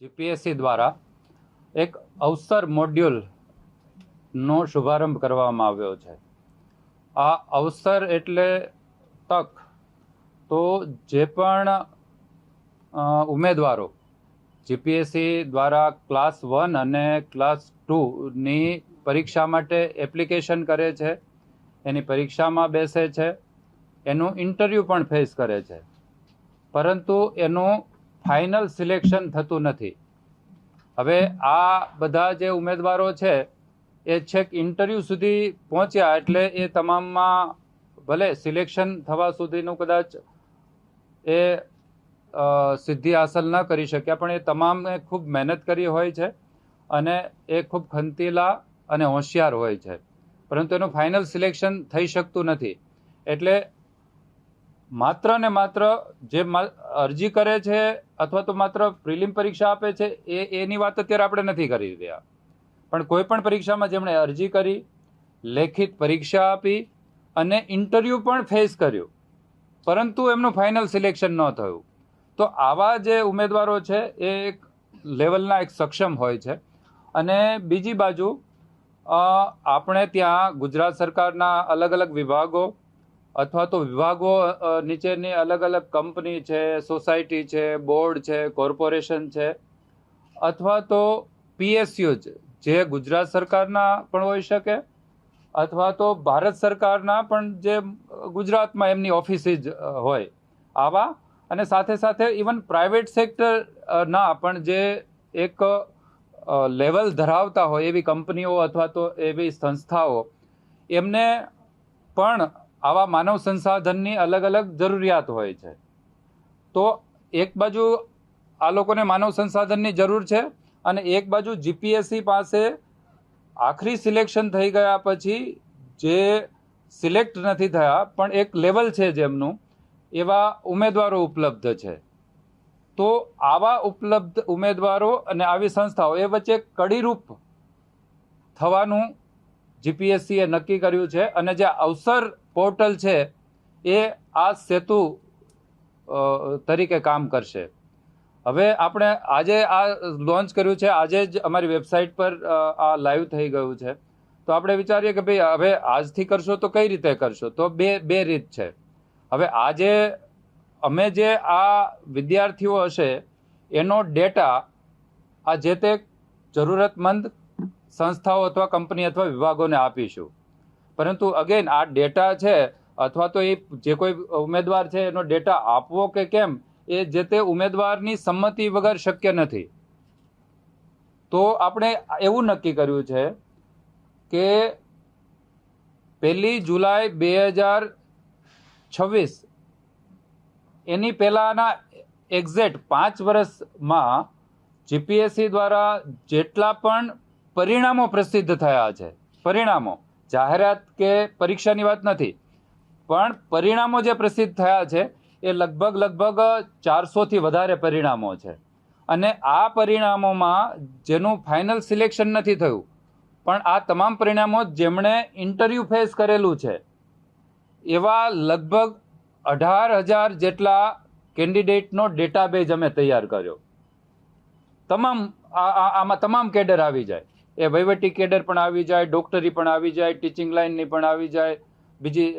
GPSC દ્વારા એક અવસર મોડ્યુલનો શુભારંભ કરવામાં આવ્યો છે. આ અવસર એટલે તક. તો જે પણ ઉમેદવારો જીપીએસસી દ્વારા ક્લાસ 1 અને ક્લાસ 2ની પરીક્ષા માટે એપ્લિકેશન કરે છે, એની પરીક્ષામાં બેસે છે, એનું ઇન્ટરવ્યૂ પણ ફેસ કરે છે, પરંતુ એનું ફાઇનલ સિલેક્શન થતું નથી. હવે આ બધા જે ઉમેદવારો છે એ છેક ઇન્ટરવ્યૂ સુધી પહોંચ્યા એટલે એ તમામમાં ભલે સિલેક્શન થવા સુધીનું કદાચ એ સિદ્ધિ હાંસલ ન કરી શક્યા, પણ એ તમામે ખૂબ મહેનત કરી હોય છે અને એ ખૂબ ખંતીલા અને હોશિયાર હોય છે, પરંતુ એનું ફાઇનલ સિલેક્શન થઈ શકતું નથી. એટલે માત્ર ને માત્ર જે અરજી કરે છે અથવા તો માત્ર પ્રિલિમ પરીક્ષા આપે છે એની વાત અત્યારે આપણે નથી કરી રહ્યા, પણ કોઈ પણ પરીક્ષામાં જેમણે અરજી કરી, લેખિત પરીક્ષા આપી અને ઇન્ટરવ્યૂ પણ ફેસ કર્યું, પરંતુ એમનું ફાઇનલ સિલેક્શન ન થયું, તો આવા જે ઉમેદવારો છે એ એક લેવલના એક સક્ષમ હોય છે. અને બીજી બાજુ આપણે ત્યાં ગુજરાત સરકારના અલગ અલગ વિભાગો અથવા તો વિભાગો નીચેની અલગ અલગ કંપની છે, સોસાયટી છે, બોર્ડ છે, કોર્પોરેશન છે, અથવા તો પીએસયુ જે ગુજરાત સરકારના પણ હોઈ શકે અથવા તો ભારત સરકારના પણ જે ગુજરાતમાં એમની ઓફિસીસ હોય આવા, અને સાથે સાથે ઇવન પ્રાઇવેટ સેક્ટરના પણ જે એક લેવલ ધરાવતા હોય એવી કંપનીઓ અથવા તો એવી સંસ્થાઓ, એમને પણ આવા માનવ સંસાધનની અલગ અલગ જરૂરિયાત હોય છે. તો એક બાજુ આ લોકોને માનવ સંસાધનની જરૂર છે અને એક બાજુ જીપીએસસી પાસે આખરી સિલેક્શન થઈ ગયા પછી જે સિલેક્ટ નથી થયા પણ એક લેવલ છે જેમનું, એવા ઉમેદવારો ઉપલબ્ધ છે. તો આવા ઉપલબ્ધ ઉમેદવારો અને આવી સંસ્થાઓ એ વચ્ચે કડીરૂપ થવાનું જીપીએસસીએ નક્કી કર્યું છે, અને જે અવસર પોર્ટલ છે એ આ સેતુ તરીકે કામ કરશે. હવે આપણે આજે આ લોન્ચ કર્યું છે, આજે જ અમારી વેબસાઇટ પર આ લાઈવ થઈ ગયું છે. તો આપણે વિચારીએ કે ભાઈ હવે આજથી કરશો તો કઈ રીતે કરશો, તો બે રીત છે. હવે આજે અમે જે આ વિદ્યાર્થીઓ હશે એનો ડેટા આ જે તે જરૂરતમંદ સંસ્થાઓ અથવા કંપની અથવા વિભાગોને આપીશું, પરંતુ અગેન આ ડેટા છે અથવા તો એ જે કોઈ ઉમેદવાર છે એનો ડેટા આપવો કે કેમ એ જે તે ઉમેદવારની સંમતિ વગર શક્ય નથી. તો આપણે એવું નક્કી કર્યું છે કે 1 જુલાઈ 2026 એની પહેલાના એક્ઝેક્ટ 5 વર્ષમાં જીપીએસસી દ્વારા જેટલા પણ પરિણામો પ્રસિદ્ધ થયા છે, પરિણામો, જાહેરાત કે પરીક્ષાની વાત નથી, પણ પરિણામો જે પ્રસિદ્ધ થયા છે એ લગભગ 400થી વધારે પરિણામો છે. અને આ પરિણામોમાં જેનું ફાઇનલ સિલેક્શન નથી થયું, પણ આ તમામ પરિણામો જેમણે ઇન્ટરવ્યૂ ફેસ કરેલું છે એવા લગભગ 18,000 જેટલા કેન્ડિડેટનો ડેટાબેઝ અમે તૈયાર કર્યો. આમાં તમામ કેડર આવી જાય, એ વહીવટી કેડર પણ આવી જાય, ડોક્ટરી પણ આવી જાય, ટીચિંગ લાઇનની પણ આવી જાય, બીજી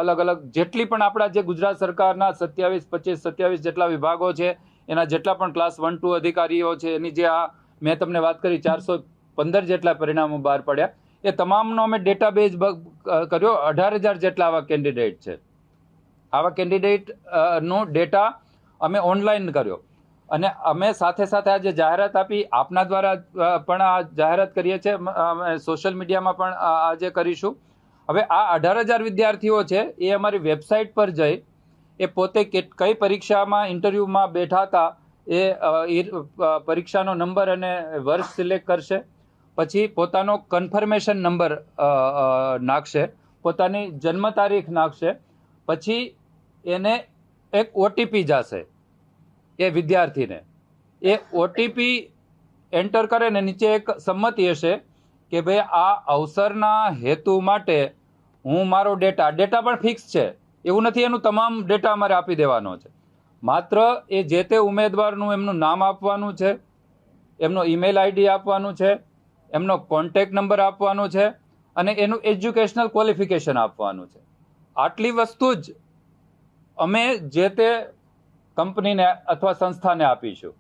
અલગ અલગ જેટલી પણ આપણા જે ગુજરાત સરકારના 27 જેટલા વિભાગો છે એના જેટલા પણ ક્લાસ 1, 2 અધિકારીઓ છે, એની જે આ મેં તમને વાત કરી 415 જેટલા પરિણામો બહાર પડ્યા, એ તમામનો અમે ડેટાબેઝ કર્યો. 18,000 જેટલા આવા કેન્ડિડેટ છે. આવા કેન્ડિડેટનો ડેટા અમે ઓનલાઈન કર્યો, અને અમે સાથે સાથે આ જે જાહેરાત આપી આપના દ્વારા પણ આ જાહેરાત કરીએ છીએ, અમે સોશિયલ મીડિયામાં પણ આજે કરીશું. હવે આ 18,000 વિદ્યાર્થીઓ છે એ અમારી વેબસાઇટ પર જઈ એ પોતે કઈ પરીક્ષામાં ઇન્ટરવ્યૂમાં બેઠા હતા એ પરીક્ષાનો નંબર અને વર્ષ સિલેક્ટ કરશે, પછી પોતાનો કન્ફર્મેશન નંબર નાખશે, પોતાની જન્મ તારીખ નાખશે, પછી એને એક ઓટીપી જશે એ વિદ્યાર્થીને. એ ઓટીપી એન્ટર કરે ને નીચે એક સંમતિ હશે કે ભાઈ આ અવસરના હેતુ માટે હું મારો ડેટા પણ ફિક્સ છે, એવું નથી એનું તમામ ડેટા અમારે આપી દેવાનો છે, માત્ર એ જે તે ઉમેદવારનું એમનું નામ આપવાનું છે, એમનો ઈમેલ આઈડી આપવાનું છે, એમનો કોન્ટેક્ટ નંબર આપવાનો છે અને એનું એજ્યુકેશનલ ક્વોલિફિકેશન આપવાનું છે. આટલી વસ્તુ જ અમે જે તે કંપનીને અથવા સંસ્થાને આપીશું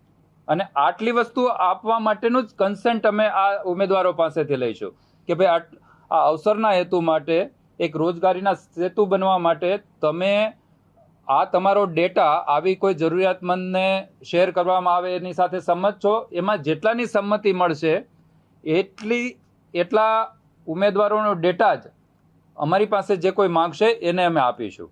અને આટલી વસ્તુ આપવા માટેનું જ કન્સેન્ટ અમે આ ઉમેદવારો પાસેથી લઈશું કે ભાઈ આ અવસરના હેતુ માટે, એક રોજગારીના સેતુ બનવા માટે તમે આ તમારો ડેટા આવી કોઈ જરૂરિયાતમંદને શેર કરવામાં આવે એની સાથે સંમત છો. એમાં જેટલાની સંમતિ મળશે એટલા ઉમેદવારોનો ડેટા જ અમારી પાસે જે કોઈ માંગશે એને અમે આપીશું.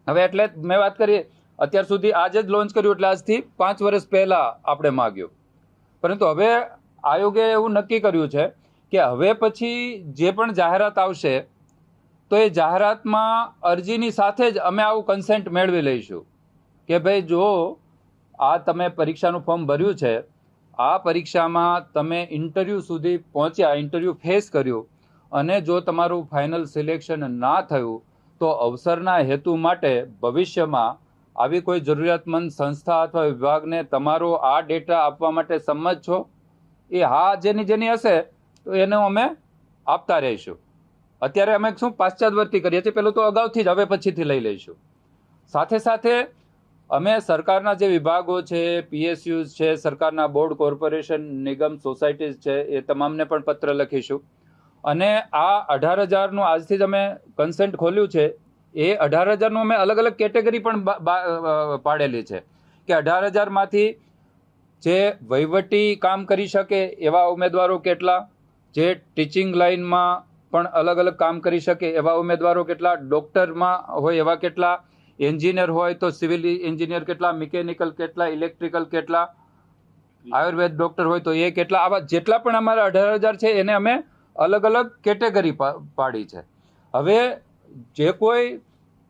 હવે એટલે મેં વાત કરી, અત્યાર સુધી આજે જ લોન્ચ કર્યું એટલે આજથી 5 વર્ષ પહેલા આપણે માગ્યું, પરંતુ હવે આયોગે એવું નક્કી કર્યું છે કે હવે પછી જે પણ જાહેરાત આવશે તો એ જાહેરાતમાં અરજીની સાથે જ અમે આવું કન્સેન્ટ મેળવી લઈશું કે ભાઈ જો આ તમે પરીક્ષાનું ફોર્મ ભર્યું છે, આ પરીક્ષામાં તમે ઇન્ટરવ્યૂ સુધી પહોંચ્યા, ઇન્ટરવ્યૂ ફેસ કર્યું અને જો તમારું ફાઇનલ સિલેક્શન ના થયું તો અવસરના હેતુ માટે ભવિષ્યમાં આવી કોઈ જરૂરિયાતમંદ સંસ્થા અથવા વિભાગને તમારો આ ડેટા આપવા માટે સંમત છો? એ હા જેની હશે તો એને અમે આપતા રહીશું. અત્યારે અમે શું પાશ્ચાત્યવર્તી કરીએ છીએ, પેલું તો અગાઉથી જ હવે પછીથી લઈ લઈશું. સાથે સાથે અમે સરકારના જે વિભાગો છે, પીએસયુઝ છે, સરકારના બોર્ડ, કોર્પોરેશન, નિગમ, સોસાયટીઝ છે, એ તમામને પણ પત્ર લખીશું અને આ 18,000નું આજથી જ અમે કન્સેન્ટ ખોલ્યું છે. એ 18,000નું અમે અલગ અલગ કેટેગરી પણ પાડેલી છે કે 18,000માંથી જે વહીવટી કામ કરી શકે એવા ઉમેદવારો કેટલા, જે ટીચિંગ લાઇનમાં પણ અલગ અલગ કામ કરી શકે એવા ઉમેદવારો કેટલા, ડૉક્ટરમાં હોય એવા કેટલા, એન્જિનિયર હોય તો સિવિલ એન્જિનિયર કેટલા, મિકેનિકલ કેટલા, ઇલેક્ટ્રિકલ કેટલા, આયુર્વેદ ડૉક્ટર હોય તો એ કેટલા, આવા જેટલા પણ અમારા 18,000 છે એને અમે અલગ અલગ કેટેગરી પાડી છે. હવે જે કોઈ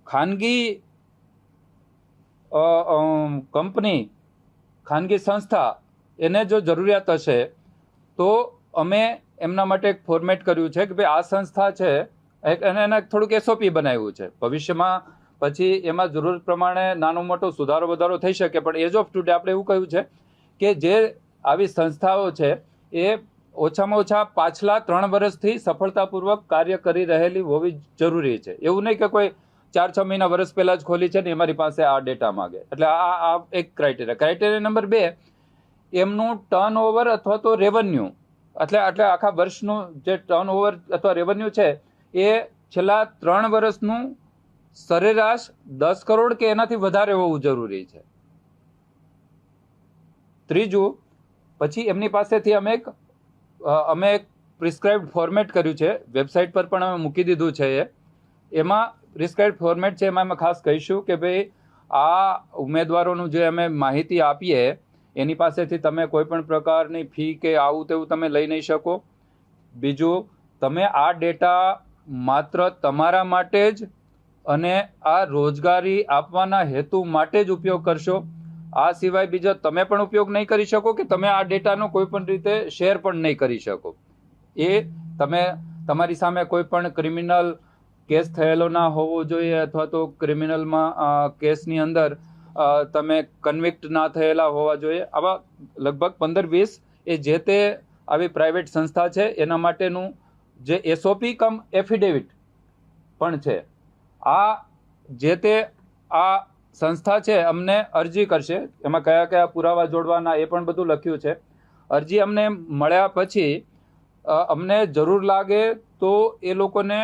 ખાનગી કંપની, ખાનગી સંસ્થા એને જો જરૂરિયાત હશે તો અમે એમના માટે એક ફોર્મેટ કર્યું છે કે ભાઈ આ સંસ્થા છે એને થોડુંક એસઓપી બનાવ્યું છે. ભવિષ્યમાં પછી એમાં જરૂર પ્રમાણે નાનો મોટો સુધારો વધારો થઈ શકે, પણ એઝ ઓફ ટુડે આપણે એવું કહ્યું છે કે જે આવી સંસ્થાઓ છે એ ઓછામાં ઓછા પાછલા 3 વર્ષથી સફળતાપૂર્વક કાર્ય કરી રહેલી હોવી જરૂરી છે. એવું નહીં કે કોઈ 4-6 મહિના વર્ષ પહેલા જ ખોલી છે ને અમારી પાસે આ ડેટા માગે. એટલે આ એક ક્રાઇટેરિયા નંબર 2, એમનું ટર્નઓવર અથવા તો રેવન્યુ, એટલે આખા વર્ષનું જે ટર્નઓવર અથવા રેવન્યુ છે એ છેલ્લા 3 વર્ષનું સરેરાશ 10 કરોડ કે એનાથી વધારે હોવું જરૂરી છે. ત્રીજું, પછી એમની પાસેથી અમે એક પ્રિસ્ક્રાઇબ્ડ ફોર્મેટ કર્યું છે, વેબસાઇટ પર પણ અમે મૂકી દીધું છે. એમાં પ્રિસ્ક્રાઇબ્ડ ફોર્મેટ છે, એમાં અમે ખાસ કહીશું કે ભાઈ આ ઉમેદવારોનું જે અમે માહિતી આપીએ એની પાસેથી તમે કોઈ પણ પ્રકારની ફી કે આવું તેવું તમે લઈ નહીં શકો. બીજું, તમે આ ડેટા માત્ર તમારા માટે જ અને આ રોજગારી આપવાના હેતુ માટે જ ઉપયોગ કરશો. આ સિવાય બીજો તમે પણ ઉપયોગ નહીં કરી શકો કે તમે આ ડેટાનો કોઈ પણ રીતે શેર પણ નહીં કરી શકો. એ તમે તમારી સામે કોઈ પણ ક્રિમિનલ કેસ થયેલો ના હોવો જોઈએ અથવા તો ક્રિમિનલમાં કેસની અંદર તમે કન્વિક્ટ ના થયેલા હોવા જોઈએ. આવા લગભગ 15-20 એ જે તે આવી પ્રાઇવેટ સંસ્થા છે એના માટેનું જે એસઓપી કમ એફિડેવિટ પણ છે. આ જે તે આ સંસ્થા છે અમને અરજી કરશે, એમાં કયા કયા પુરાવા જોડવાના એ પણ બધું લખ્યું છે. અરજી અમને મળ્યા પછી અમને જરૂર લાગે તો એ લોકોને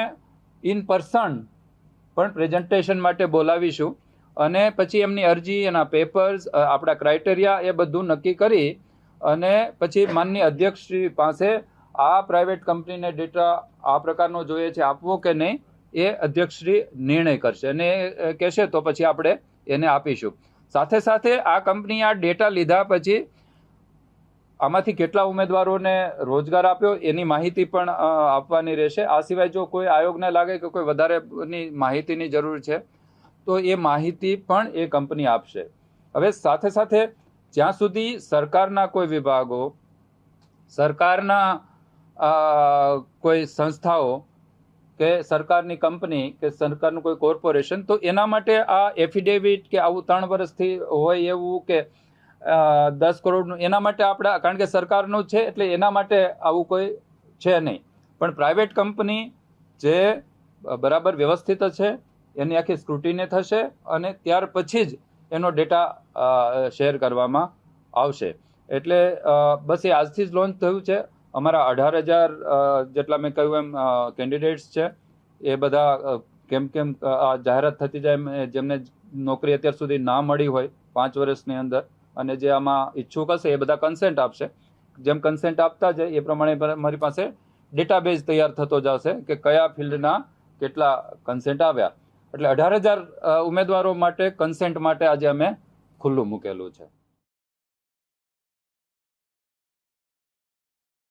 ઇન પર્સન પણ પ્રેઝન્ટેશન માટે બોલાવીશું અને પછી એમની અરજી, એના પેપર્સ, આપણા ક્રાઇટેરિયા એ બધું નક્કી કરી અને પછી માનનીય અધ્યક્ષશ્રી પાસે આ પ્રાઇવેટ કંપનીને ડેટા આ પ્રકારનો જોઈએ છે આપવો કે નહીં એ અધ્યક્ષશ્રી નિર્ણય કરશે અને એ કહેશે તો પછી આપણે એને આપીશું. સાથે સાથે આ કંપની આ ડેટા લીધા પછી આમાંથી કેટલા ઉમેદવારોને રોજગાર આપ્યો એની માહિતી પણ આપવાની રહેશે. આ સિવાય જો કોઈ આયોગને લાગે કે કોઈ વધારેની માહિતીની જરૂર છે તો એ માહિતી પણ એ કંપની આપશે. હવે સાથે સાથે જ્યાં સુધી સરકારના કોઈ વિભાગો, સરકારના કોઈ સંસ્થાઓ કે સરકારની કંપની કે સરકારનું કોઈ કોર્પોરેશન, તો એના માટે આ એફિડેવિટ કે આવું 3 વર્ષથી હોય એવું કે 10 કરોડનું, એના માટે આપણે, કારણ કે સરકારનું છે એટલે એના માટે આવું કોઈ છે નહીં. પણ પ્રાઇવેટ કંપની જે બરાબર વ્યવસ્થિત છે એની આખી સ્ક્રુટિની થશે અને ત્યાર પછી જ એનો ડેટા શેર કરવામાં આવશે. એટલે બસ એ આજથી જ લોન્ચ થયું છે. અમારા 18,000 જેટલા મેં કહ્યું એમ કેન્ડિડેટ્સ છે. એ બધા કેમ જાહેરાત થતી જાય, જેમને નોકરી અત્યાર સુધી ના મળી હોય 5 વર્ષની અંદર, અને જે આમાં ઈચ્છુક હશે એ બધા કન્સેન્ટ આપશે. જેમ કન્સેન્ટ આપતા જાય એ પ્રમાણે મારી પાસે ડેટાબેઝ તૈયાર થતો જશે કે કયા ફિલ્ડના કેટલા કન્સેન્ટ આવ્યા. એટલે 18,000 ઉમેદવારો માટે કન્સેન્ટ માટે આજે અમે ખુલ્લું મૂકેલું છે.